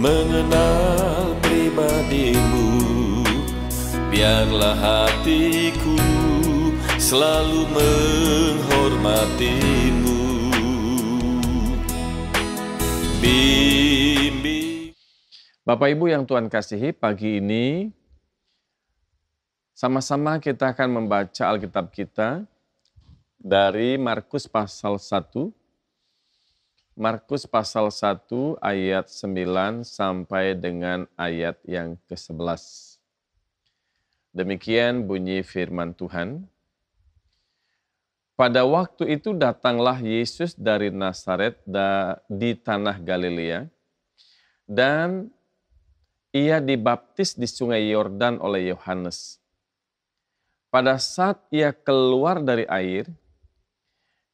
mengenal pribadimu. Biarlah hatiku selalu menghormatimu. Bimbing. Bapak Ibu yang Tuhan kasihi, pagi ini sama-sama kita akan membaca Alkitab kita dari Markus pasal 1. Markus pasal 1 ayat 9 sampai dengan ayat yang ke-11. Demikian bunyi firman Tuhan. Pada waktu itu datanglah Yesus dari Nazaret di tanah Galilea, dan ia dibaptis di sungai Yordan oleh Yohanes. Pada saat ia keluar dari air,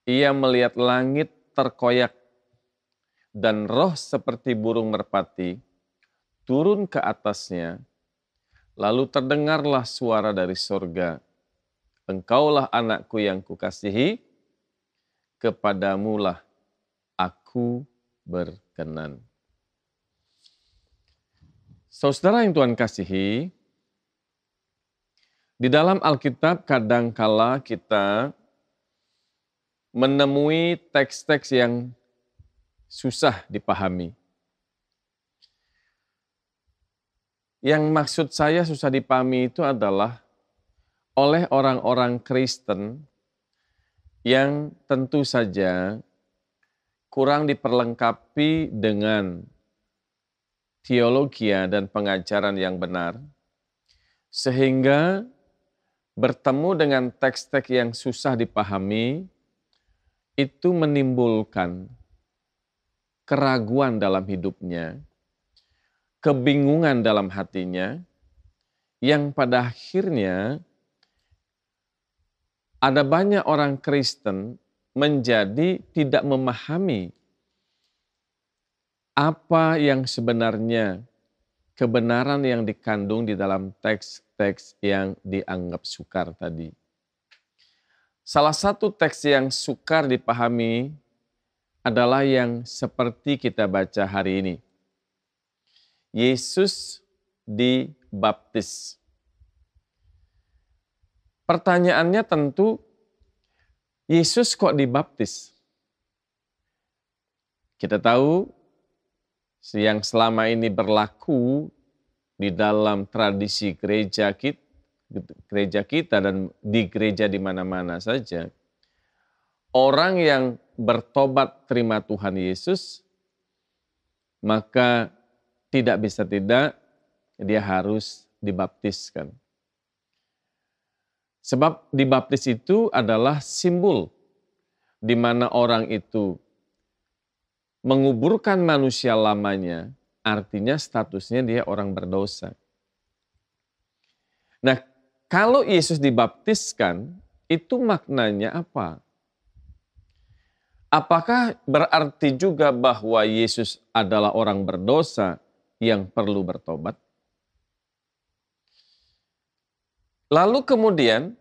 ia melihat langit terkoyak dan roh seperti burung merpati turun ke atasnya. Lalu terdengarlah suara dari sorga, "Engkaulah anakku yang kukasihi, kepadamulah aku berkenan." Saudara yang Tuhan kasihi, di dalam Alkitab kadangkala kita menemui teks-teks yang susah dipahami. Yang maksud saya susah dipahami itu adalah oleh orang-orang Kristen yang tentu saja kurang diperlengkapi dengan teologi dan pengajaran yang benar, sehingga bertemu dengan teks-teks yang susah dipahami itu menimbulkan keraguan dalam hidupnya, kebingungan dalam hatinya, yang pada akhirnya ada banyak orang Kristen menjadi tidak memahami apa yang sebenarnya kebenaran yang dikandung di dalam teks-teks yang dianggap sukar tadi. Salah satu teks yang sukar dipahami adalah yang seperti kita baca hari ini. Yesus dibaptis. Pertanyaannya tentu, Yesus kok dibaptis? Kita tahu yang selama ini berlaku di dalam tradisi gereja kita dan di gereja di mana-mana saja. Orang yang bertobat terima Tuhan Yesus, maka tidak bisa tidak, dia harus dibaptiskan. Sebab dibaptis itu adalah simbol di mana orang itu menguburkan manusia lamanya, artinya statusnya dia orang berdosa. Nah, kalau Yesus dibaptiskan, itu maknanya apa? Apakah berarti juga bahwa Yesus adalah orang berdosa yang perlu bertobat? Lalu kemudian,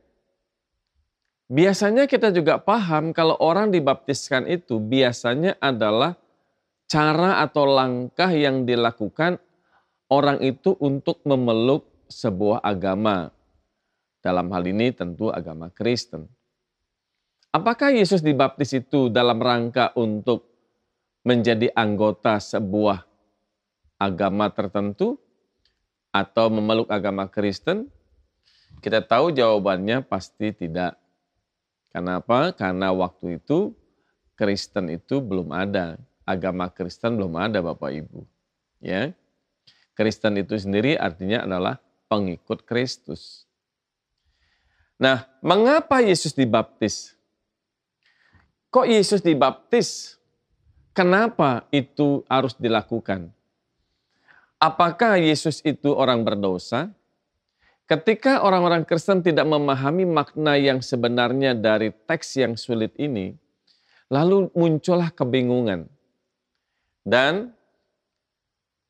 biasanya kita juga paham kalau orang dibaptiskan itu biasanya adalah cara atau langkah yang dilakukan orang itu untuk memeluk sebuah agama. Dalam hal ini tentu agama Kristen. Apakah Yesus dibaptis itu dalam rangka untuk menjadi anggota sebuah agama tertentu atau memeluk agama Kristen? Kita tahu jawabannya pasti tidak. Kenapa? Karena waktu itu Kristen itu belum ada. Agama Kristen belum ada, Bapak Ibu. Ya. Kristen itu sendiri artinya adalah pengikut Kristus. Nah, mengapa Yesus dibaptis? Kok Yesus dibaptis? Kenapa itu harus dilakukan? Apakah Yesus itu orang berdosa? Ketika orang-orang Kristen tidak memahami makna yang sebenarnya dari teks yang sulit ini, lalu muncullah kebingungan. Dan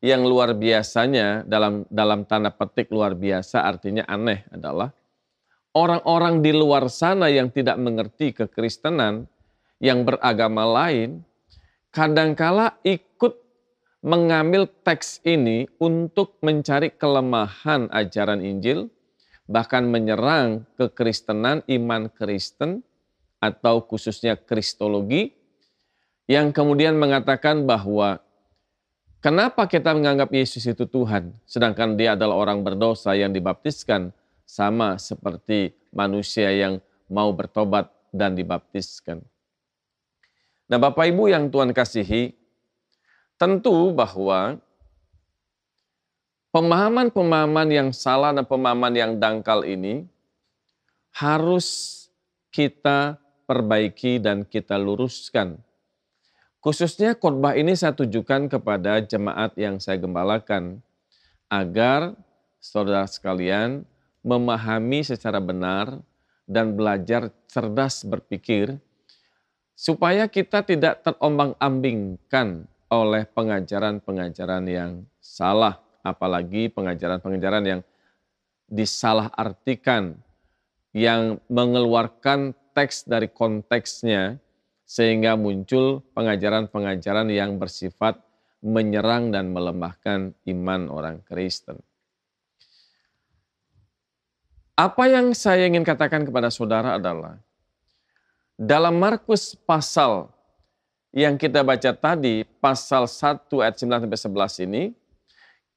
yang luar biasanya, dalam tanda petik luar biasa artinya aneh adalah orang-orang di luar sana yang tidak mengerti kekristenan, yang beragama lain, kadangkala ikut mengambil teks ini untuk mencari kelemahan ajaran Injil, bahkan menyerang kekristenan, iman Kristen, atau khususnya Kristologi, yang kemudian mengatakan bahwa kenapa kita menganggap Yesus itu Tuhan, sedangkan dia adalah orang berdosa yang dibaptiskan sama seperti manusia yang mau bertobat dan dibaptiskan. Nah, Bapak Ibu yang Tuhan kasihi, tentu bahwa pemahaman-pemahaman yang salah dan pemahaman yang dangkal ini harus kita perbaiki dan kita luruskan. Khususnya khotbah ini saya tujukan kepada jemaat yang saya gembalakan, agar saudara sekalian memahami secara benar dan belajar cerdas berpikir, supaya kita tidak terombang-ambingkan oleh pengajaran-pengajaran yang salah, apalagi pengajaran-pengajaran yang disalahartikan, yang mengeluarkan teks dari konteksnya, sehingga muncul pengajaran-pengajaran yang bersifat menyerang dan melemahkan iman orang Kristen. Apa yang saya ingin katakan kepada saudara adalah, dalam Markus pasal yang kita baca tadi, pasal 1 ayat 9-11 ini,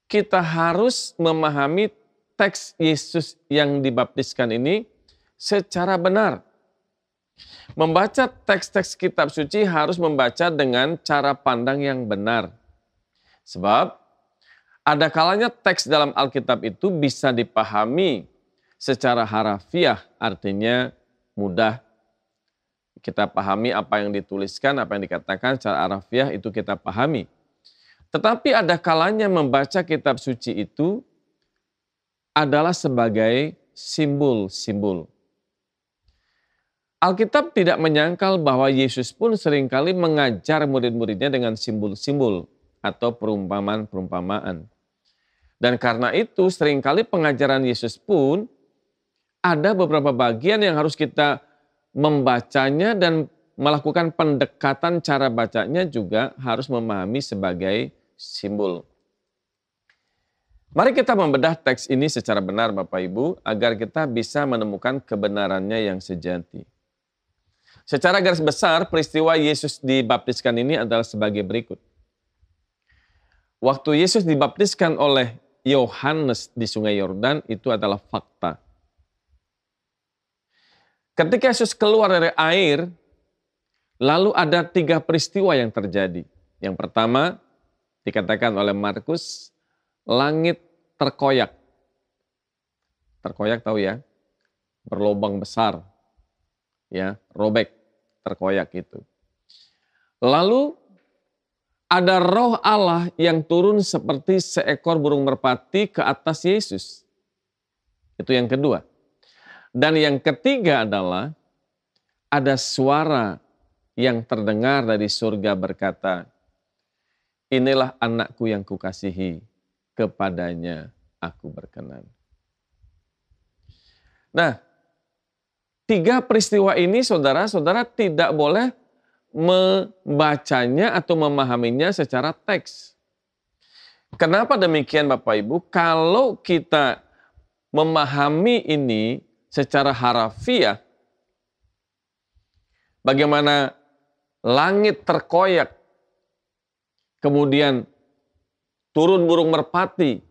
kita harus memahami teks Yesus yang dibaptiskan ini secara benar. Membaca teks-teks kitab suci harus membaca dengan cara pandang yang benar. Sebab ada kalanya teks dalam Alkitab itu bisa dipahami secara harafiah, artinya mudah kita pahami apa yang dituliskan, apa yang dikatakan secara harafiah itu kita pahami. Tetapi ada kalanya membaca kitab suci itu adalah sebagai simbol-simbol. Alkitab tidak menyangkal bahwa Yesus pun seringkali mengajar murid-muridnya dengan simbol-simbol atau perumpamaan-perumpamaan. Dan karena itu seringkali pengajaran Yesus pun ada beberapa bagian yang harus kita membacanya dan melakukan pendekatan cara bacanya juga harus memahami sebagai simbol. Mari kita membedah teks ini secara benar Bapak Ibu agar kita bisa menemukan kebenarannya yang sejati. Secara garis besar peristiwa Yesus dibaptiskan ini adalah sebagai berikut. Waktu Yesus dibaptiskan oleh Yohanes di Sungai Yordan itu adalah fakta. Ketika Yesus keluar dari air, lalu ada 3 peristiwa yang terjadi. Yang pertama, dikatakan oleh Markus, langit terkoyak. Terkoyak tahu ya, berlubang besar, ya, robek, terkoyak itu. Lalu ada roh Allah yang turun seperti seekor burung merpati ke atas Yesus. Itu yang kedua. Dan yang ketiga adalah ada suara yang terdengar dari surga berkata, inilah anakku yang kukasihi, kepadanya aku berkenan. Nah, 3 peristiwa ini saudara-saudara tidak boleh membacanya atau memahaminya secara teks. Kenapa demikian Bapak Ibu? Kalau kita memahami ini secara harafiah, bagaimana langit terkoyak, kemudian turun burung merpati,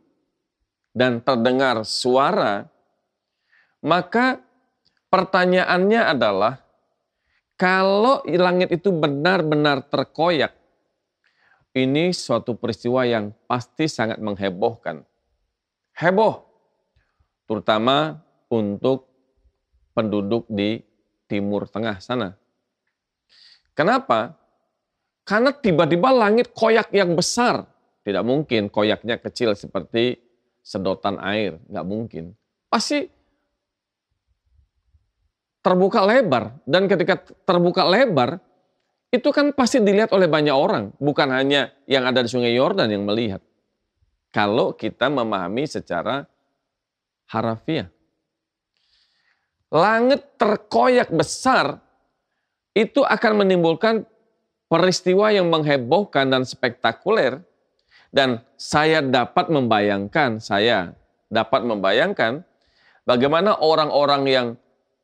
dan terdengar suara, maka pertanyaannya adalah, kalau langit itu benar-benar terkoyak, ini suatu peristiwa yang pasti sangat menghebohkan. Heboh, terutama untuk penduduk di Timur Tengah sana. Kenapa? Karena tiba-tiba langit koyak yang besar. Tidak mungkin koyaknya kecil seperti sedotan air, nggak mungkin. Pasti terbuka lebar, dan ketika terbuka lebar, itu kan pasti dilihat oleh banyak orang, bukan hanya yang ada di Sungai Yordan yang melihat. Kalau kita memahami secara harafiah. Langit terkoyak besar, itu akan menimbulkan peristiwa yang menghebohkan dan spektakuler, Dan saya dapat membayangkan bagaimana orang-orang yang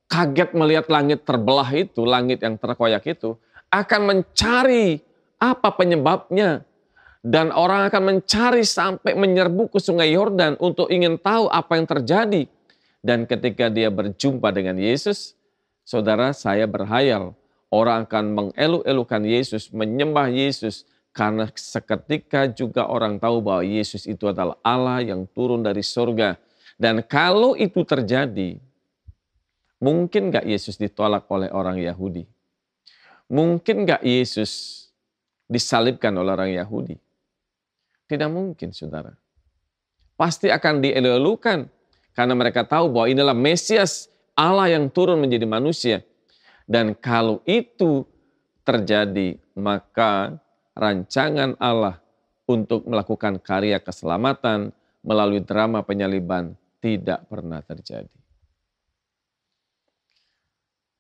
kaget melihat langit terbelah itu, langit yang terkoyak itu, akan mencari apa penyebabnya. Dan orang akan mencari sampai menyerbu ke Sungai Yordan untuk ingin tahu apa yang terjadi. Dan ketika dia berjumpa dengan Yesus, saudara, saya berhayal orang akan mengeluh-elukan Yesus, menyembah Yesus. Karena seketika juga orang tahu bahwa Yesus itu adalah Allah yang turun dari surga. Dan kalau itu terjadi, mungkin gak Yesus ditolak oleh orang Yahudi? Mungkin gak Yesus disalibkan oleh orang Yahudi? Tidak mungkin, saudara. Pasti akan dielulukan karena mereka tahu bahwa inilah Mesias, Allah yang turun menjadi manusia. Dan kalau itu terjadi, maka rancangan Allah untuk melakukan karya keselamatan melalui drama penyaliban tidak pernah terjadi.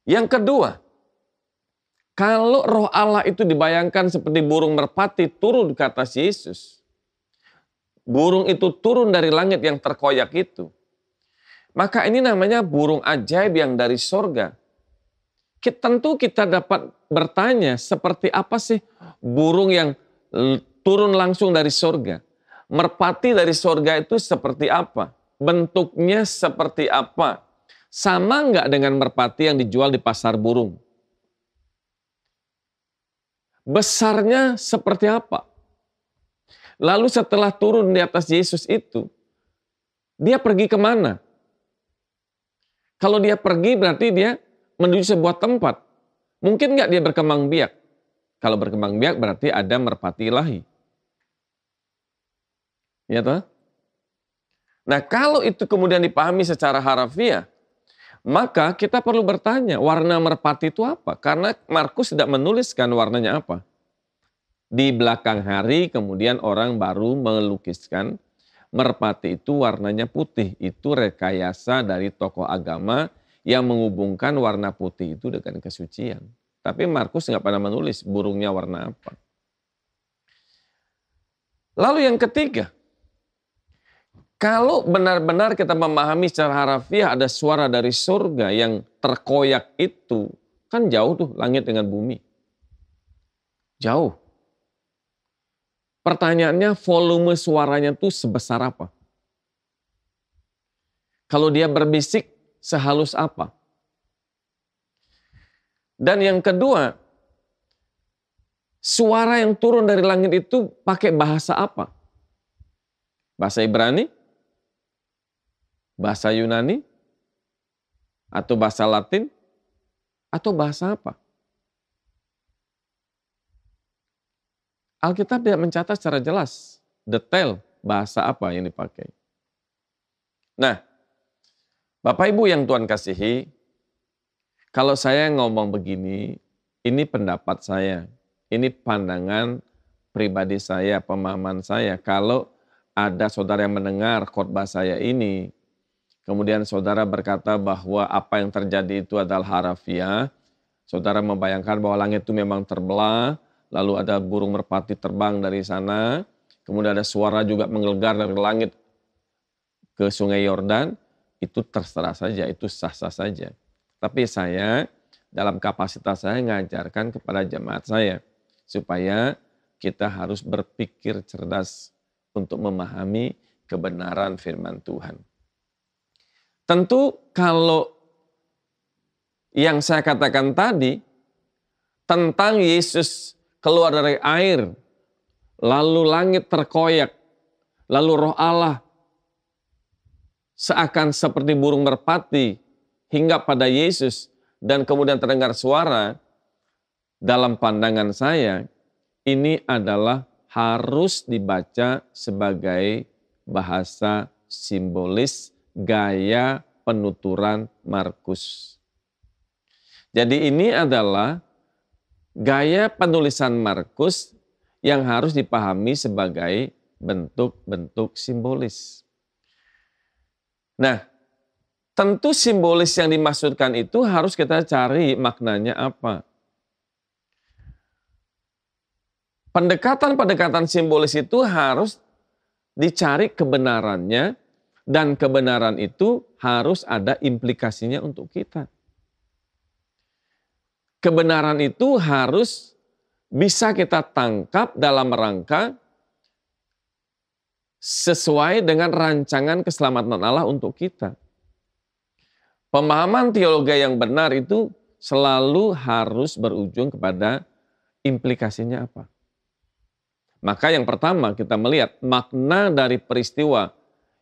Yang kedua, kalau Roh Allah itu dibayangkan seperti burung merpati turun ke atas Yesus, burung itu turun dari langit yang terkoyak itu, maka ini namanya burung ajaib yang dari sorga. Tentu kita dapat bertanya, seperti apa sih burung yang turun langsung dari sorga? Merpati dari sorga itu seperti apa? Bentuknya seperti apa? Sama nggak dengan merpati yang dijual di pasar burung? Besarnya seperti apa? Lalu setelah turun di atas Yesus itu, dia pergi kemana? Kalau dia pergi berarti dia menuju sebuah tempat. Mungkin nggak dia berkembang biak? Kalau berkembang biak berarti ada merpati ilahi. Ya toh? Nah kalau itu kemudian dipahami secara harafiah, maka kita perlu bertanya warna merpati itu apa? Karena Markus tidak menuliskan warnanya apa. Di belakang hari kemudian orang baru melukiskan merpati itu warnanya putih. Itu rekayasa dari tokoh agama yang menghubungkan warna putih itu dengan kesucian. Tapi Markus nggak pernah menulis burungnya warna apa. Lalu yang ketiga, kalau benar-benar kita memahami secara harafiah ada suara dari surga yang terkoyak itu, kan jauh tuh langit dengan bumi. Jauh. Pertanyaannya volume suaranya tuh sebesar apa? Kalau dia berbisik sehalus apa? Dan yang kedua, suara yang turun dari langit itu pakai bahasa apa? Bahasa Ibrani? Bahasa Yunani? Atau bahasa Latin? Atau bahasa apa? Alkitab tidak mencatat secara jelas, detail bahasa apa yang dipakai. Nah, Bapak Ibu yang Tuhan kasihi, kalau saya ngomong begini, ini pendapat saya, ini pandangan pribadi saya, pemahaman saya. Kalau ada saudara yang mendengar khotbah saya ini, kemudian saudara berkata bahwa apa yang terjadi itu adalah harafiah, saudara membayangkan bahwa langit itu memang terbelah, lalu ada burung merpati terbang dari sana, kemudian ada suara juga menggelegar dari langit ke Sungai Yordan, itu terserah saja, itu sah-sah saja. Tapi saya dalam kapasitas saya mengajarkan kepada jemaat saya, supaya kita harus berpikir cerdas untuk memahami kebenaran firman Tuhan. Tentu kalau yang saya katakan tadi, tentang Yesus keluar dari air, lalu langit terkoyak, lalu Roh Allah seakan seperti burung merpati hingga pada Yesus dan kemudian terdengar suara, dalam pandangan saya ini adalah harus dibaca sebagai bahasa simbolis gaya penuturan Markus. Jadi ini adalah gaya penulisan Markus yang harus dipahami sebagai bentuk-bentuk simbolis. Nah, tentu simbolis yang dimaksudkan itu harus kita cari maknanya apa. Pendekatan-pendekatan simbolis itu harus dicari kebenarannya, dan kebenaran itu harus ada implikasinya untuk kita. Kebenaran itu harus bisa kita tangkap dalam rangka sesuai dengan rancangan keselamatan Allah untuk kita. Pemahaman teologi yang benar itu selalu harus berujung kepada implikasinya apa. Maka yang pertama kita melihat makna dari peristiwa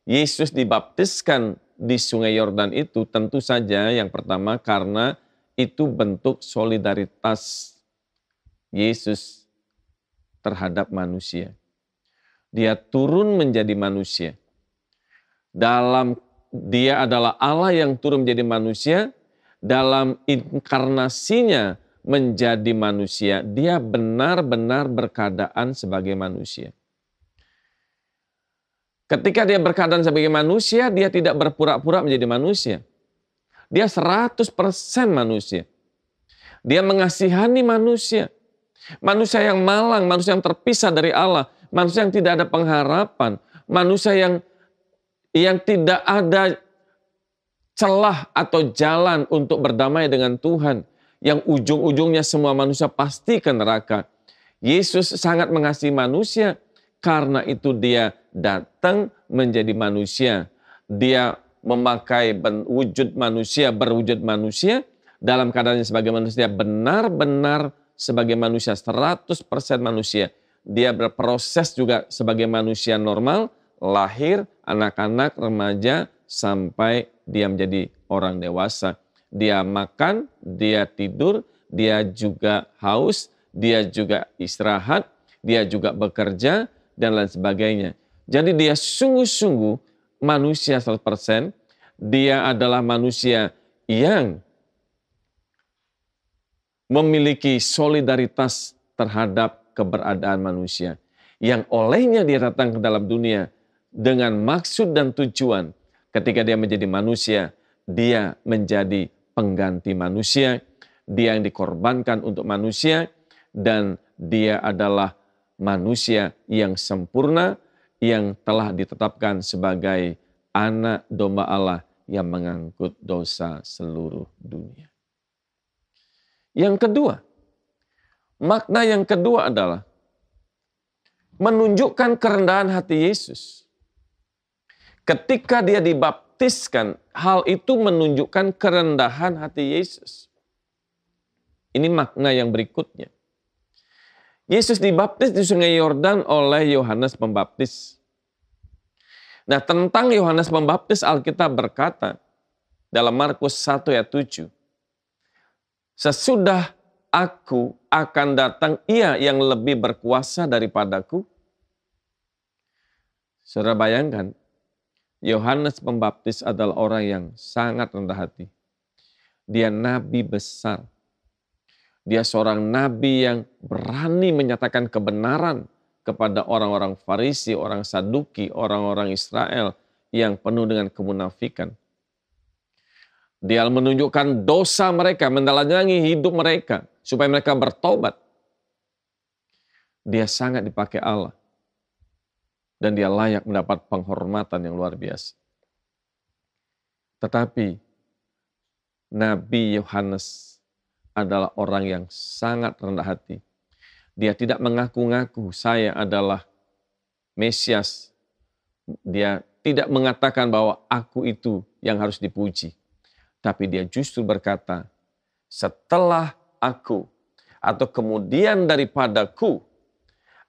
Yesus dibaptiskan di Sungai Yordan itu tentu saja yang pertama karena itu bentuk solidaritas Yesus terhadap manusia. Dia turun menjadi manusia. Dia adalah Allah yang turun menjadi manusia, dalam inkarnasinya menjadi manusia, dia benar-benar berkeadaan sebagai manusia. Ketika dia berkeadaan sebagai manusia, dia tidak berpura-pura menjadi manusia. Dia 100% manusia. Dia mengasihani manusia. Manusia yang malang, manusia yang terpisah dari Allah, manusia yang tidak ada pengharapan, manusia yang tidak ada celah atau jalan untuk berdamai dengan Tuhan, yang ujung-ujungnya semua manusia pasti ke neraka. Yesus sangat mengasihi manusia, karena itu dia datang menjadi manusia. Dia memakai wujud manusia, berwujud manusia, dalam keadaannya sebagai manusia, benar-benar sebagai manusia, 100% manusia. Dia berproses juga sebagai manusia normal, lahir, anak-anak, remaja, sampai dia menjadi orang dewasa. Dia makan, dia tidur, dia juga haus, dia juga istirahat, dia juga bekerja, dan lain sebagainya. Jadi dia sungguh-sungguh manusia 100%, dia adalah manusia yang memiliki solidaritas terhadap keberadaan manusia. Yang olehnya dia datang ke dalam dunia dengan maksud dan tujuan. Ketika dia menjadi manusia, dia menjadi pengganti manusia, dia yang dikorbankan untuk manusia, dan dia adalah manusia yang sempurna, yang telah ditetapkan sebagai anak domba Allah yang mengangkut dosa seluruh dunia. Yang kedua, makna yang kedua adalah menunjukkan kerendahan hati Yesus. Ketika dia dibaptiskan, hal itu menunjukkan kerendahan hati Yesus. Ini makna yang berikutnya. Yesus dibaptis di Sungai Yordan oleh Yohanes Pembaptis. Nah, tentang Yohanes Pembaptis, Alkitab berkata dalam Markus 1 ayat 7, "Sesudah aku akan datang ia yang lebih berkuasa daripadaku." Saudara bayangkan, Yohanes Pembaptis adalah orang yang sangat rendah hati. Dia nabi besar. Dia seorang nabi yang berani menyatakan kebenaran kepada orang-orang Farisi, orang Saduki, orang-orang Israel yang penuh dengan kemunafikan. Dia menunjukkan dosa mereka, menelanjangi hidup mereka supaya mereka bertobat. Dia sangat dipakai Allah. Dan dia layak mendapat penghormatan yang luar biasa. Tetapi Nabi Yohanes adalah orang yang sangat rendah hati. Dia tidak mengaku-ngaku saya adalah Mesias. Dia tidak mengatakan bahwa aku itu yang harus dipuji. Tapi dia justru berkata, setelah aku atau kemudian daripadaku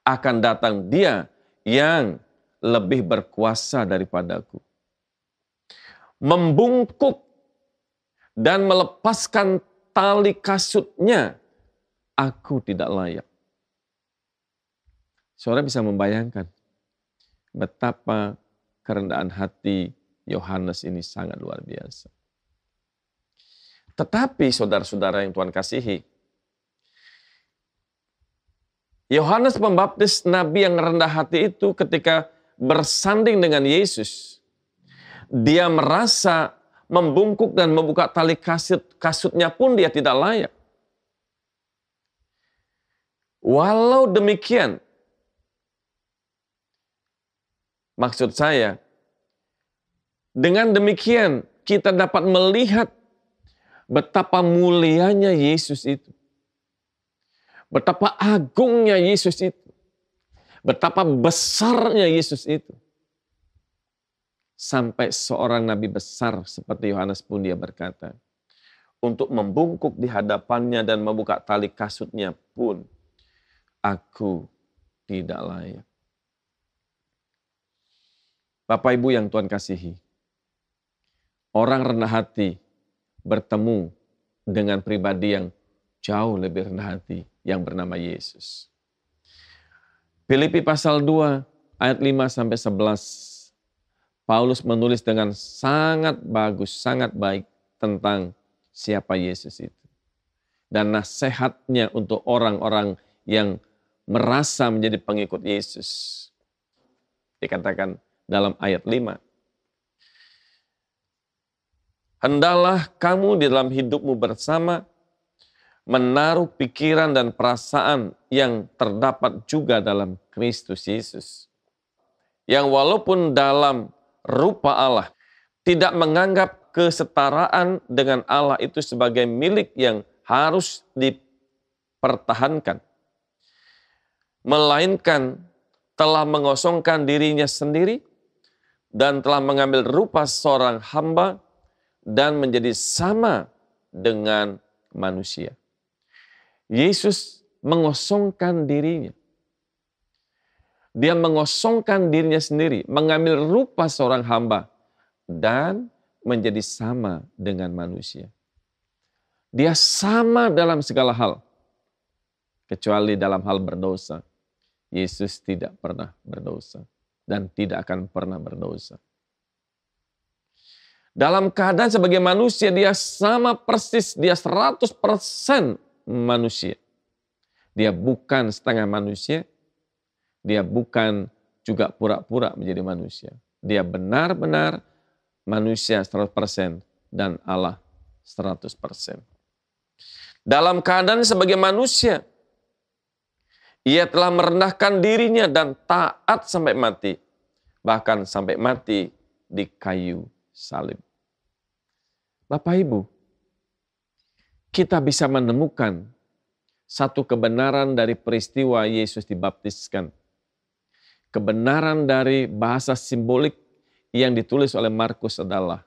akan datang dia yang lebih berkuasa daripadaku. Membungkuk dan melepaskan tali kasutnya, aku tidak layak. Saudara bisa membayangkan betapa kerendahan hati Yohanes ini sangat luar biasa. Tetapi saudara-saudara yang Tuhan kasihi, Yohanes Pembaptis, nabi yang rendah hati itu ketika bersanding dengan Yesus, dia merasa membungkuk dan membuka tali kasutnya pun dia tidak layak. Walau demikian, Maksud saya, dengan demikian kita dapat melihat betapa mulianya Yesus itu. Betapa agungnya Yesus itu. Betapa besarnya Yesus itu. Sampai seorang nabi besar seperti Yohanes pun dia berkata, untuk membungkuk di hadapannya dan membuka tali kasutnya pun, aku tidak layak. Bapak Ibu yang Tuhan kasihi, orang rendah hati bertemu dengan pribadi yang jauh lebih rendah hati yang bernama Yesus. Filipi pasal 2 ayat 5-11, Paulus menulis dengan sangat bagus, sangat baik tentang siapa Yesus itu. Dan nasihatnya untuk orang-orang yang merasa menjadi pengikut Yesus. Dikatakan dalam ayat 5. Hendaklah kamu di dalam hidupmu bersama menaruh pikiran dan perasaan yang terdapat juga dalam Kristus Yesus. Yang walaupun dalam rupa Allah, tidak menganggap kesetaraan dengan Allah itu sebagai milik yang harus dipertahankan. Melainkan telah mengosongkan dirinya sendiri dan telah mengambil rupa seorang hamba dan menjadi sama dengan manusia. Yesus mengosongkan dirinya. Dia mengosongkan dirinya sendiri, mengambil rupa seorang hamba dan menjadi sama dengan manusia. Dia sama dalam segala hal, kecuali dalam hal berdosa. Yesus tidak pernah berdosa dan tidak akan pernah berdosa. Dalam keadaan sebagai manusia, dia sama persis, dia 100% manusia. Dia bukan setengah manusia, dia bukan juga pura-pura menjadi manusia. Dia benar-benar manusia 100% dan Allah 100%. Dalam keadaan sebagai manusia, ia telah merendahkan dirinya dan taat sampai mati. Bahkan sampai mati di kayu salib. Bapak Ibu, kita bisa menemukan satu kebenaran dari peristiwa Yesus dibaptiskan. Kebenaran dari bahasa simbolik yang ditulis oleh Markus adalah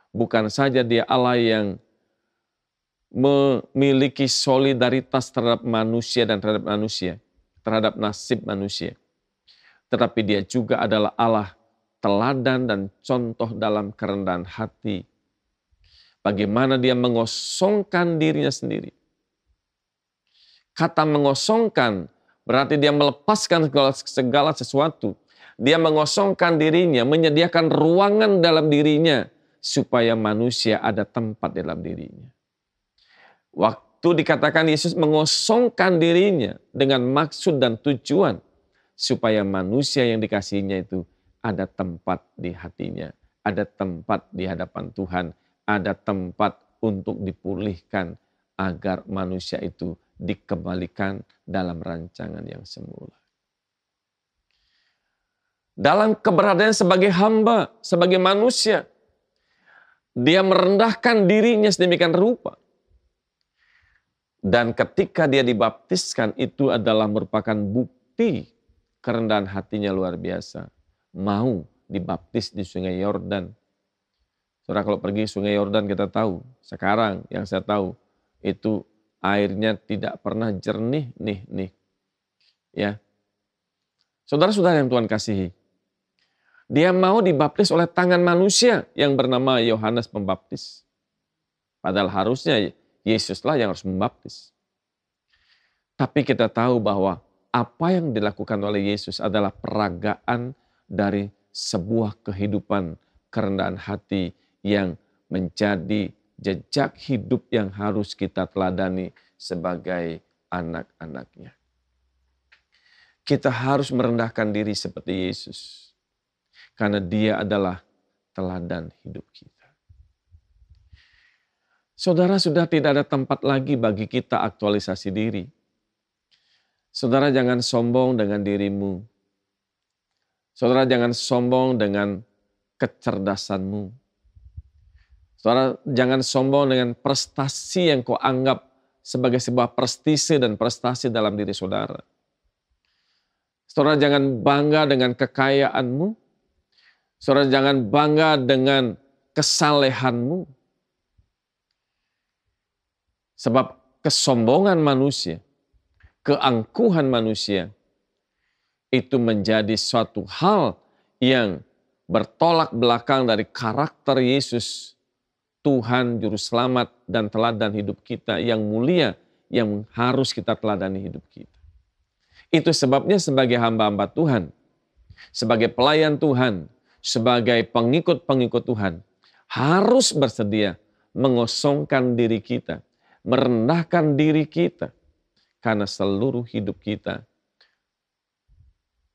bukan saja dia Allah yang memiliki solidaritas terhadap manusia dan terhadap manusia, terhadap nasib manusia. Tetapi dia juga adalah Allah teladan dan contoh dalam kerendahan hati. Bagaimana dia mengosongkan dirinya sendiri. Kata mengosongkan berarti dia melepaskan segala sesuatu. Dia mengosongkan dirinya, menyediakan ruangan dalam dirinya supaya manusia ada tempat dalam dirinya. Waktu dikatakan Yesus mengosongkan dirinya dengan maksud dan tujuan supaya manusia yang dikasihinya itu ada tempat di hatinya, ada tempat di hadapan Tuhan, ada tempat untuk dipulihkan agar manusia itu dikembalikan dalam rancangan yang semula. Dalam keberadaan sebagai hamba, sebagai manusia, dia merendahkan dirinya sedemikian rupa. Dan ketika dia dibaptiskan itu adalah merupakan bukti kerendahan hatinya luar biasa. Mau dibaptis di Sungai Yordan. Saudara kalau pergi Sungai Yordan kita tahu, sekarang yang saya tahu itu airnya tidak pernah jernih nih. Ya. Saudara-saudara yang Tuhan kasihi, dia mau dibaptis oleh tangan manusia yang bernama Yohanes Pembaptis. Padahal harusnya Yesuslah yang harus membaptis. Tapi kita tahu bahwa apa yang dilakukan oleh Yesus adalah peragaan dari sebuah kehidupan kerendahan hati yang menjadi jejak hidup yang harus kita teladani sebagai anak-anaknya. Kita harus merendahkan diri seperti Yesus. Karena dia adalah teladan hidup kita. Saudara, sudah tidak ada tempat lagi bagi kita aktualisasi diri. Saudara jangan sombong dengan dirimu. Saudara jangan sombong dengan kecerdasanmu. Saudara jangan sombong dengan prestasi yang kau anggap sebagai sebuah prestise dan prestasi dalam diri saudara. Saudara jangan bangga dengan kekayaanmu. Saudara jangan bangga dengan kesalehanmu. Sebab kesombongan manusia, keangkuhan manusia, itu menjadi suatu hal yang bertolak belakang dari karakter Yesus, Tuhan Juru Selamat dan teladan hidup kita yang mulia, yang harus kita teladani hidup kita. Itu sebabnya sebagai hamba-hamba Tuhan, sebagai pelayan Tuhan, sebagai pengikut-pengikut Tuhan, harus bersedia mengosongkan diri kita, merendahkan diri kita, karena seluruh hidup kita,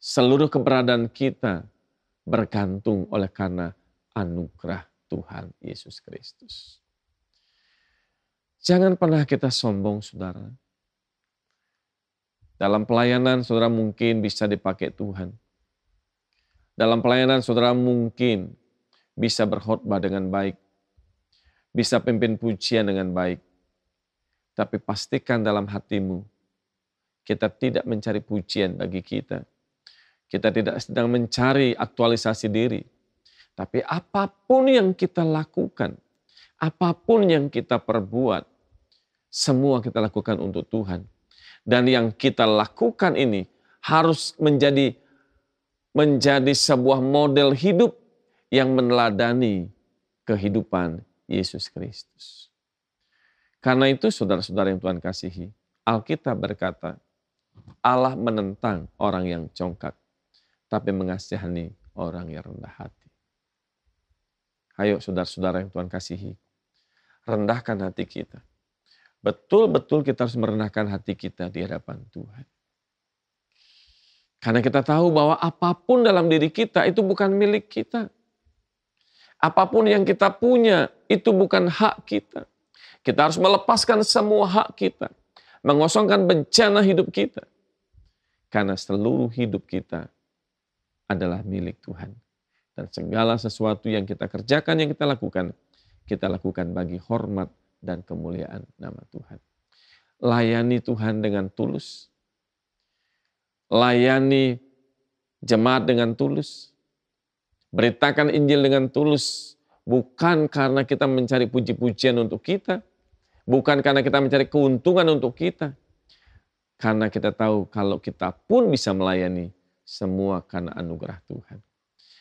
seluruh keberadaan kita bergantung oleh karena anugerah Tuhan Yesus Kristus. Jangan pernah kita sombong, saudara. Dalam pelayanan, saudara mungkin bisa dipakai Tuhan. Dalam pelayanan, saudara mungkin bisa berkhotbah dengan baik. Bisa pimpin pujian dengan baik. Tapi pastikan dalam hatimu, kita tidak mencari pujian bagi kita. Kita tidak sedang mencari aktualisasi diri. Tapi apapun yang kita lakukan, apapun yang kita perbuat, semua kita lakukan untuk Tuhan. Dan yang kita lakukan ini harus menjadi sebuah model hidup yang meneladani kehidupan Yesus Kristus. Karena itu saudara-saudara yang Tuhan kasihi, Alkitab berkata, Allah menentang orang yang congkak, tapi mengasihani orang yang rendah hati. Ayo saudara-saudara yang Tuhan kasihi, rendahkan hati kita. Betul-betul kita harus merendahkan hati kita di hadapan Tuhan. Karena kita tahu bahwa apapun dalam diri kita itu bukan milik kita. Apapun yang kita punya itu bukan hak kita. Kita harus melepaskan semua hak kita. Mengosongkan bencana hidup kita. Karena seluruh hidup kita adalah milik Tuhan. Dan segala sesuatu yang kita kerjakan, yang kita lakukan bagi hormat dan kemuliaan nama Tuhan. Layani Tuhan dengan tulus. Layani jemaat dengan tulus. Beritakan Injil dengan tulus. Bukan karena kita mencari puji-pujian untuk kita. Bukan karena kita mencari keuntungan untuk kita. Karena kita tahu kalau kita pun bisa melayani, semua karena anugerah Tuhan.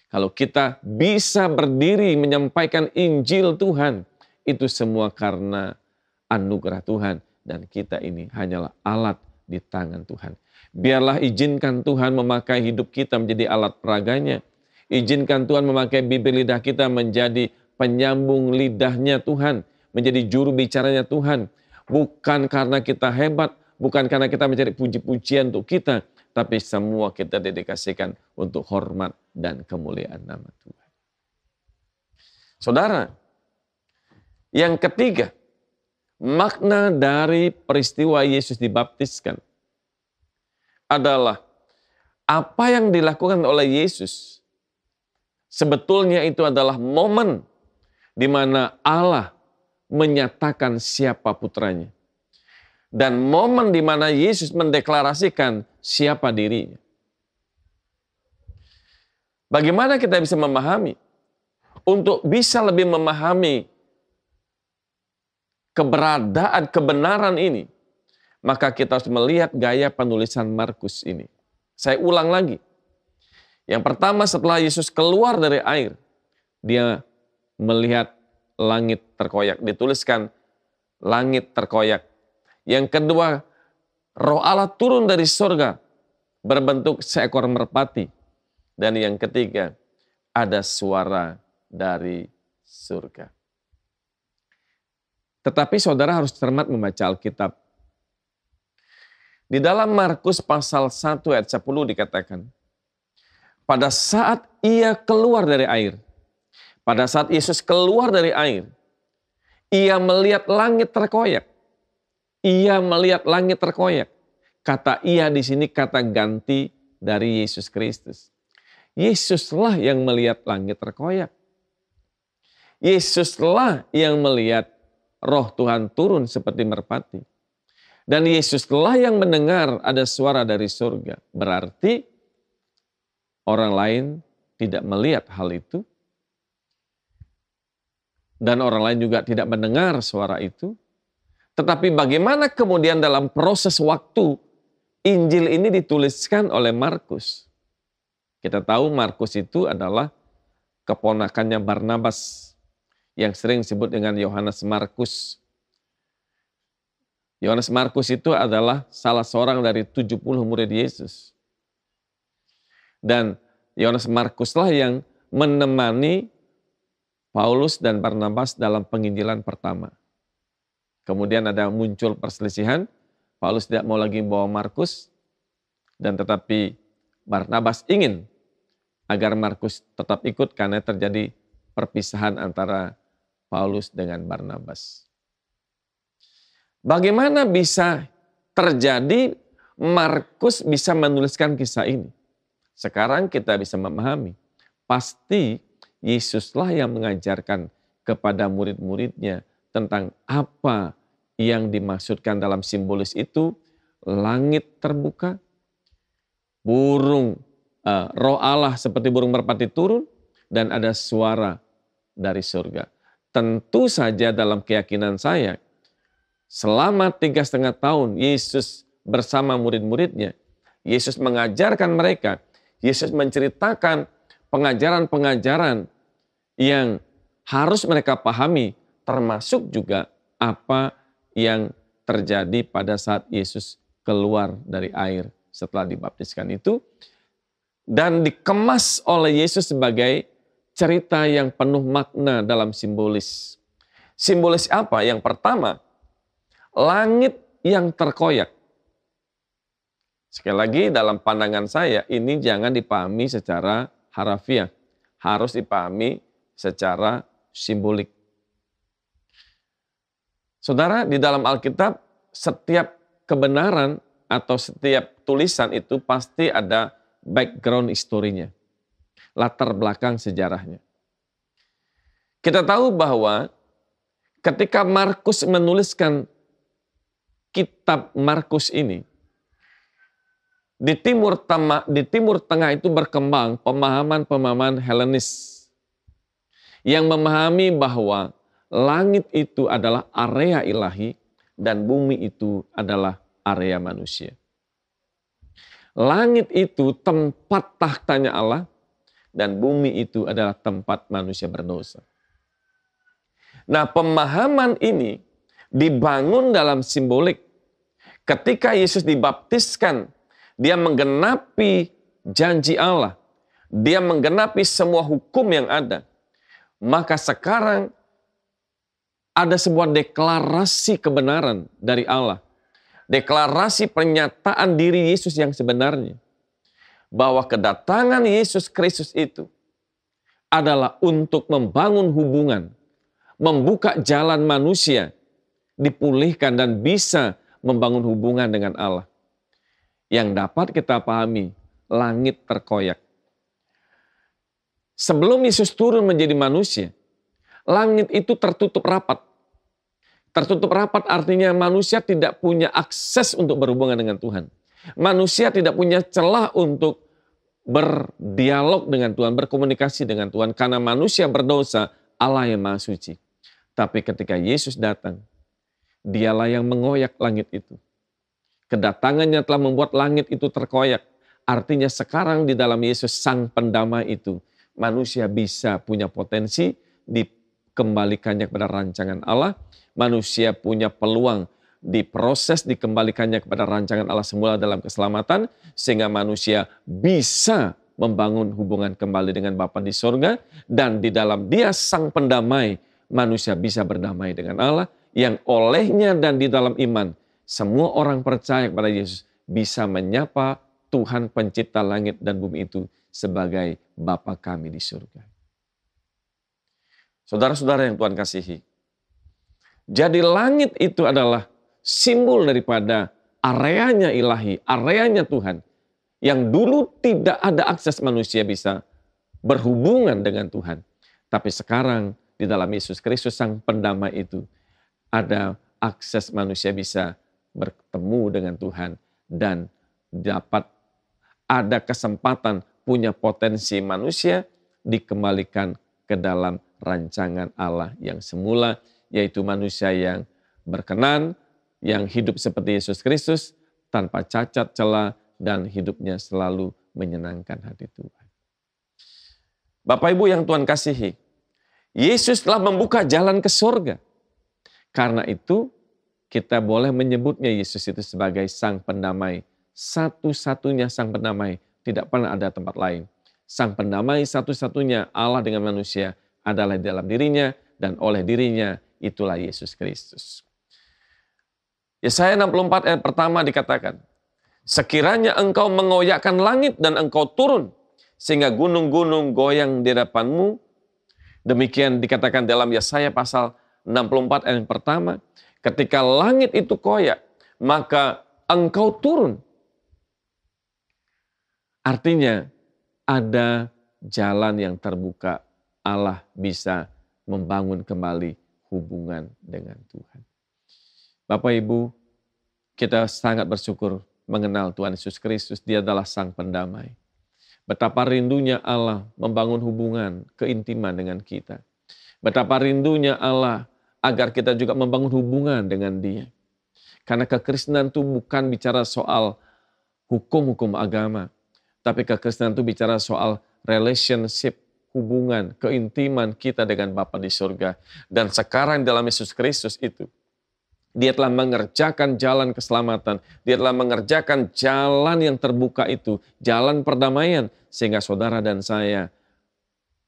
Kalau kita bisa berdiri menyampaikan Injil Tuhan, itu semua karena anugerah Tuhan. Dan kita ini hanyalah alat di tangan Tuhan. Biarlah izinkan Tuhan memakai hidup kita menjadi alat peraganya. Izinkan Tuhan memakai bibir lidah kita menjadi penyambung lidahnya Tuhan. Menjadi juru bicaranya Tuhan. Bukan karena kita hebat, bukan karena kita mencari puji-pujian untuk kita, tapi semua kita dedikasikan untuk hormat dan kemuliaan nama Tuhan. Saudara, yang ketiga, makna dari peristiwa Yesus dibaptiskan adalah apa yang dilakukan oleh Yesus. Sebetulnya itu adalah momen di mana Allah menyatakan siapa putranya. Dan momen di mana Yesus mendeklarasikan siapa dirinya. Bagaimana kita bisa memahami? Untuk bisa lebih memahami keberadaan, kebenaran ini, maka kita harus melihat gaya penulisan Markus ini. Saya ulang lagi. Yang pertama, setelah Yesus keluar dari air, dia melihat langit terkoyak. Dituliskan langit terkoyak. Yang kedua, Roh Allah turun dari surga berbentuk seekor merpati. Dan yang ketiga, ada suara dari surga. Tetapi saudara harus cermat membaca Alkitab. Di dalam Markus pasal 1 ayat 10 dikatakan, pada saat ia keluar dari air, pada saat Yesus keluar dari air, ia melihat langit terkoyak. Ia melihat langit terkoyak. Kata ia di sini kata ganti dari Yesus Kristus. Yesuslah yang melihat langit terkoyak. Yesuslah yang melihat roh Tuhan turun seperti merpati. Dan Yesuslah yang mendengar ada suara dari surga. Berarti orang lain tidak melihat hal itu. Dan orang lain juga tidak mendengar suara itu. Tetapi bagaimana kemudian dalam proses waktu Injil ini dituliskan oleh Markus. Kita tahu Markus itu adalah keponakannya Barnabas yang sering disebut dengan Yohanes Markus. Yohanes Markus itu adalah salah seorang dari 70 murid Yesus. Dan Yohanes Markuslah yang menemani Paulus dan Barnabas dalam penginjilan pertama. Kemudian ada muncul perselisihan, Paulus tidak mau lagi bawa Markus, dan tetapi Barnabas ingin agar Markus tetap ikut karena terjadi perpisahan antara Paulus dengan Barnabas. Bagaimana bisa terjadi Markus bisa menuliskan kisah ini? Sekarang kita bisa memahami, pasti Yesuslah yang mengajarkan kepada murid-muridnya tentang apa yang dimaksudkan dalam simbolis itu. Langit terbuka, roh Allah seperti burung merpati turun, dan ada suara dari surga. Tentu saja dalam keyakinan saya, selama 3,5 tahun Yesus bersama murid-muridnya, Yesus mengajarkan mereka, Yesus menceritakan pengajaran-pengajaran yang harus mereka pahami, termasuk juga apa yang terjadi pada saat Yesus keluar dari air setelah dibaptiskan itu, dan dikemas oleh Yesus sebagai cerita yang penuh makna dalam simbolis. Simbolis apa? Yang pertama, langit yang terkoyak. Sekali lagi dalam pandangan saya, ini jangan dipahami secara harafiah. Harus dipahami secara simbolik. Saudara, di dalam Alkitab, setiap kebenaran atau setiap tulisan itu pasti ada background historinya. Latar belakang sejarahnya. Kita tahu bahwa ketika Markus menuliskan kitab Markus ini, di Timur Tengah itu berkembang pemahaman-pemahaman Helenis yang memahami bahwa langit itu adalah area ilahi dan bumi itu adalah area manusia. Langit itu tempat tahtanya Allah, dan bumi itu adalah tempat manusia berdosa. Nah, pemahaman ini dibangun dalam simbolik. Ketika Yesus dibaptiskan, dia menggenapi janji Allah. Dia menggenapi semua hukum yang ada. Maka sekarang ada sebuah deklarasi kebenaran dari Allah. Deklarasi pernyataan diri Yesus yang sebenarnya. Bahwa kedatangan Yesus Kristus itu adalah untuk membangun hubungan, membuka jalan manusia, dipulihkan dan bisa membangun hubungan dengan Allah. Yang dapat kita pahami, langit terkoyak. Sebelum Yesus turun menjadi manusia, langit itu tertutup rapat. Tertutup rapat artinya manusia tidak punya akses untuk berhubungan dengan Tuhan. Manusia tidak punya celah untuk berdialog dengan Tuhan, berkomunikasi dengan Tuhan. Karena manusia berdosa, Allah yang Maha Suci. Tapi ketika Yesus datang, dialah yang mengoyak langit itu. Kedatangannya telah membuat langit itu terkoyak. Artinya sekarang di dalam Yesus Sang Pendamai itu, manusia bisa punya potensi dikembalikannya kepada rancangan Allah. Manusia punya peluang diproses, dikembalikannya kepada rancangan Allah semula dalam keselamatan, sehingga manusia bisa membangun hubungan kembali dengan Bapa di sorga, dan di dalam Dia Sang Pendamai, manusia bisa berdamai dengan Allah, yang olehnya dan di dalam iman, semua orang percaya kepada Yesus bisa menyapa Tuhan pencipta langit dan bumi itu sebagai Bapa kami di surga. Saudara-saudara yang Tuhan kasihi, jadi langit itu adalah simbol daripada areanya ilahi, areanya Tuhan. Yang dulu tidak ada akses manusia bisa berhubungan dengan Tuhan. Tapi sekarang di dalam Yesus Kristus Sang Pendamai itu ada akses manusia bisa bertemu dengan Tuhan dan dapat ada kesempatan punya potensi manusia dikembalikan ke dalam rancangan Allah yang semula, yaitu manusia yang berkenan, yang hidup seperti Yesus Kristus, tanpa cacat celah dan hidupnya selalu menyenangkan hati Tuhan. Bapak Ibu yang Tuhan kasihi, Yesus telah membuka jalan ke surga. Karena itu kita boleh menyebutnya Yesus itu sebagai Sang Pendamai. Satu-satunya Sang Pendamai, tidak pernah ada tempat lain. Sang Pendamai satu-satunya Allah dengan manusia adalah di dalam dirinya dan oleh dirinya itulah Yesus Kristus. Yesaya 64 ayat pertama dikatakan, sekiranya engkau mengoyakkan langit dan engkau turun, sehingga gunung-gunung goyang di depanmu. Demikian dikatakan dalam Yesaya pasal 64 ayat pertama, ketika langit itu koyak, maka engkau turun. Artinya ada jalan yang terbuka, Allah bisa membangun kembali hubungan dengan Tuhan. Bapak Ibu, kita sangat bersyukur mengenal Tuhan Yesus Kristus, Dia adalah Sang Pendamai. Betapa rindunya Allah membangun hubungan, keintiman dengan kita. Betapa rindunya Allah agar kita juga membangun hubungan dengan Dia. Karena kekristenan itu bukan bicara soal hukum-hukum agama, tapi kekristenan itu bicara soal relationship, hubungan, keintiman kita dengan Bapa di surga. Dan sekarang dalam Yesus Kristus itu, Dia telah mengerjakan jalan keselamatan. Dia telah mengerjakan jalan yang terbuka itu, jalan perdamaian. Sehingga saudara dan saya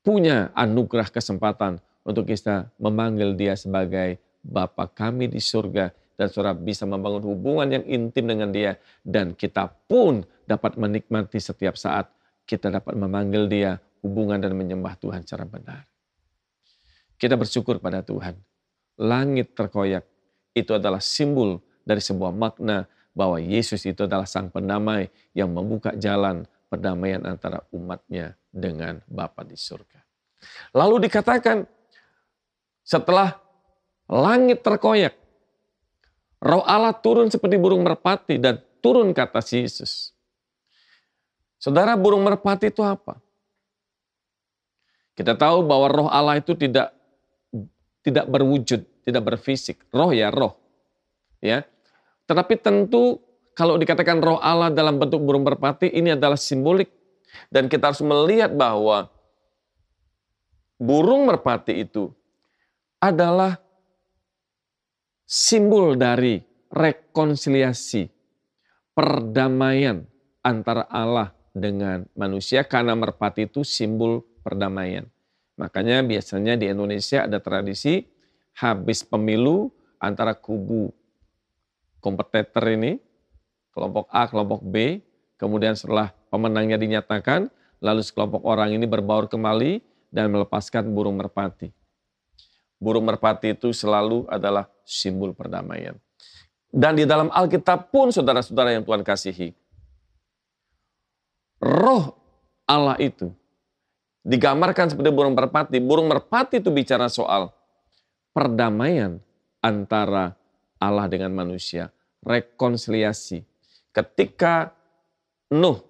punya anugerah kesempatan untuk kita memanggil Dia sebagai Bapa kami di surga. Dan saudara bisa membangun hubungan yang intim dengan Dia. Dan kita pun dapat menikmati setiap saat kita dapat memanggil Dia, hubungan dan menyembah Tuhan secara benar. Kita bersyukur pada Tuhan. Langit terkoyak. Itu adalah simbol dari sebuah makna bahwa Yesus itu adalah Sang Pendamai yang membuka jalan perdamaian antara umatnya dengan Bapa di surga. Lalu dikatakan setelah langit terkoyak, Roh Allah turun seperti burung merpati dan turun ke atas Yesus. Saudara, burung merpati itu apa? Kita tahu bahwa Roh Allah itu tidak berwujud, tidak berfisik. Roh ya roh. Ya. Tetapi tentu kalau dikatakan Roh Allah dalam bentuk burung merpati, ini adalah simbolik. Dan kita harus melihat bahwa burung merpati itu adalah simbol dari rekonsiliasi, perdamaian antara Allah dengan manusia, karena merpati itu simbol perdamaian. Makanya biasanya di Indonesia ada tradisi habis pemilu antara kubu kompetitor ini, kelompok A, kelompok B, kemudian setelah pemenangnya dinyatakan, lalu sekelompok orang ini berbaur kembali dan melepaskan burung merpati. Burung merpati itu selalu adalah simbol perdamaian. Dan di dalam Alkitab pun saudara-saudara yang Tuhan kasihi, Roh Allah itu digambarkan seperti burung merpati. Burung merpati itu bicara soal perdamaian antara Allah dengan manusia. Rekonsiliasi. Ketika Nuh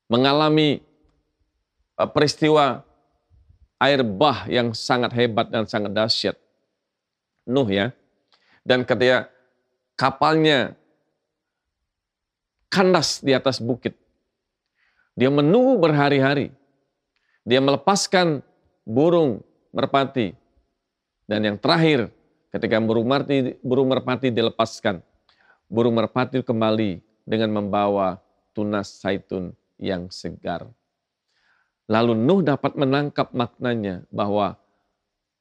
mengalami peristiwa air bah yang sangat hebat dan sangat dahsyat. Nuh ya. Dan ketika kapalnya kandas di atas bukit. Dia menunggu berhari-hari. Dia melepaskan burung merpati. Dan yang terakhir, ketika burung merpati dilepaskan, burung merpati kembali dengan membawa tunas zaitun yang segar. Lalu Nuh dapat menangkap maknanya bahwa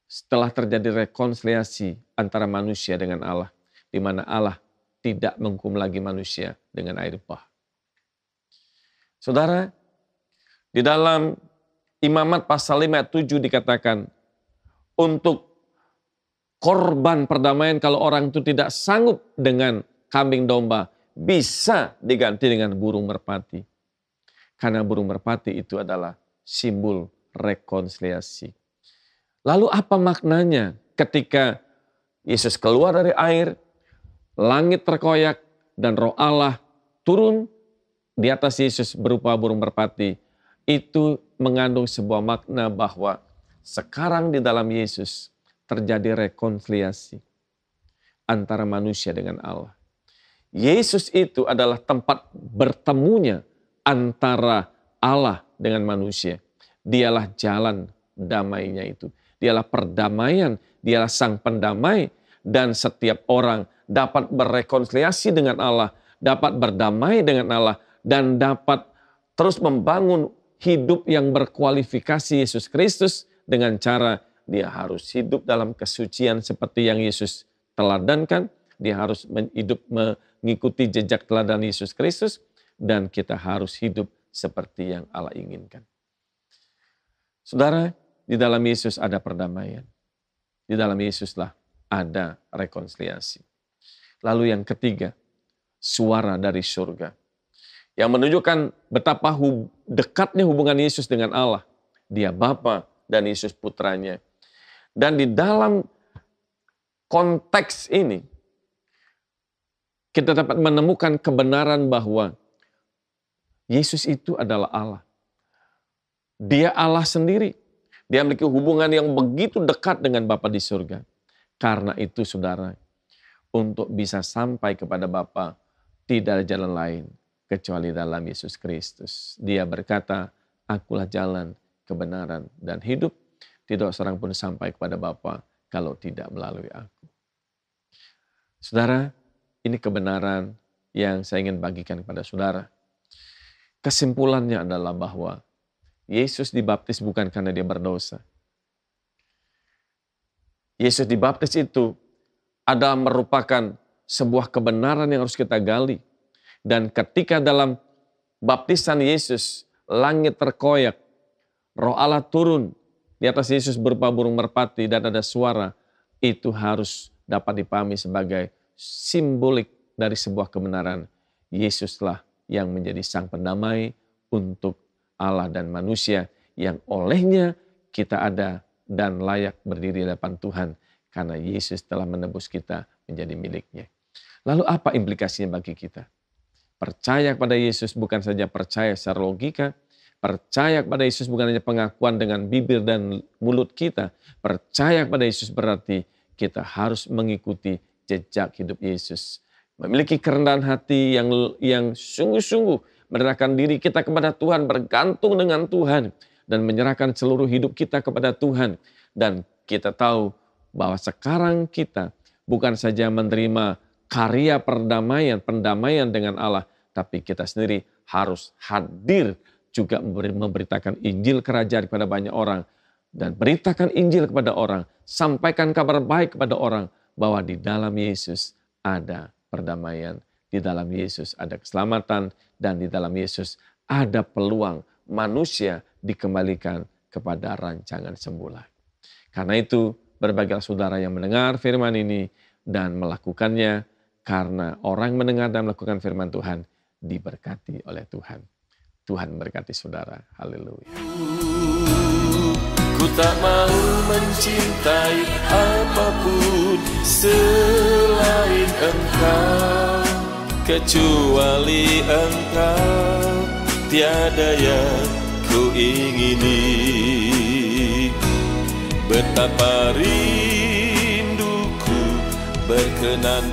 setelah terjadi rekonsiliasi antara manusia dengan Allah, di mana Allah tidak menghukum lagi manusia dengan air bah. Saudara, di dalam Imamat pasal 5 ayat 7 dikatakan, untuk korban perdamaian kalau orang itu tidak sanggup dengan kambing domba, bisa diganti dengan burung merpati. Karena burung merpati itu adalah simbol rekonsiliasi. Lalu apa maknanya ketika Yesus keluar dari air, langit terkoyak, dan Roh Allah turun di atas Yesus berupa burung merpati? Itu mengandung sebuah makna bahwa sekarang di dalam Yesus terjadi rekonsiliasi antara manusia dengan Allah. Yesus itu adalah tempat bertemunya antara Allah dengan manusia. Dialah jalan damainya itu. Dialah perdamaian, dialah sang pendamai. Dan setiap orang dapat berrekonsiliasi dengan Allah, dapat berdamai dengan Allah, dan dapat terus membangun hidup yang berkualifikasi Yesus Kristus dengan cara dia harus hidup dalam kesucian seperti yang Yesus teladankan. Dia harus hidup mengikuti jejak teladan Yesus Kristus, dan kita harus hidup seperti yang Allah inginkan. Saudara, di dalam Yesus ada perdamaian. Di dalam Yesuslah ada rekonsiliasi. Lalu yang ketiga, suara dari surga. Yang menunjukkan betapa dekatnya hubungan Yesus dengan Allah. Dia Bapa dan Yesus putranya. Dan di dalam konteks ini, kita dapat menemukan kebenaran bahwa Yesus itu adalah Allah. Dia Allah sendiri. Dia memiliki hubungan yang begitu dekat dengan Bapa di surga. Karena itu saudara, untuk bisa sampai kepada Bapa tidak ada jalan lain kecuali dalam Yesus Kristus. Dia berkata, akulah jalan, kebenaran, dan hidup. Tidak seorang pun sampai kepada Bapa kalau tidak melalui aku. Saudara, ini kebenaran yang saya ingin bagikan kepada saudara. Kesimpulannya adalah bahwa Yesus dibaptis bukan karena dia berdosa. Yesus dibaptis itu adalah merupakan sebuah kebenaran yang harus kita gali. Dan ketika dalam baptisan Yesus, langit terkoyak, Roh Allah turun di atas Yesus berupa burung merpati dan ada suara, itu harus dapat dipahami sebagai simbolik dari sebuah kebenaran. Yesuslah yang menjadi sang pendamai untuk Allah dan manusia, yang olehnya kita ada dan layak berdiri di hadapan Tuhan karena Yesus telah menebus kita menjadi miliknya. Lalu apa implikasinya bagi kita? Percaya kepada Yesus bukan saja percaya secara logika, percaya kepada Yesus bukan hanya pengakuan dengan bibir dan mulut kita. Percaya kepada Yesus berarti kita harus mengikuti jejak hidup Yesus. Memiliki kerendahan hati yang sungguh-sungguh menyerahkan diri kita kepada Tuhan, bergantung dengan Tuhan, dan menyerahkan seluruh hidup kita kepada Tuhan. Dan kita tahu bahwa sekarang kita bukan saja menerima karya pendamaian dengan Allah, tapi kita sendiri harus hadir juga memberitakan Injil kerajaan kepada banyak orang. Dan beritakan Injil kepada orang, sampaikan kabar baik kepada orang bahwa di dalam Yesus ada perdamaian, di dalam Yesus ada keselamatan, dan di dalam Yesus ada peluang manusia dikembalikan kepada rancangan semula. Karena itu, berbahagialah saudara yang mendengar firman ini dan melakukannya, karena orang mendengar dan melakukan firman Tuhan diberkati oleh Tuhan. Tuhan memberkati saudara. Haleluya. Ku tak mau mencintai apapun selain Engkau, kecuali Engkau, tiada yang ku ingini. Betapa rinduku berkenan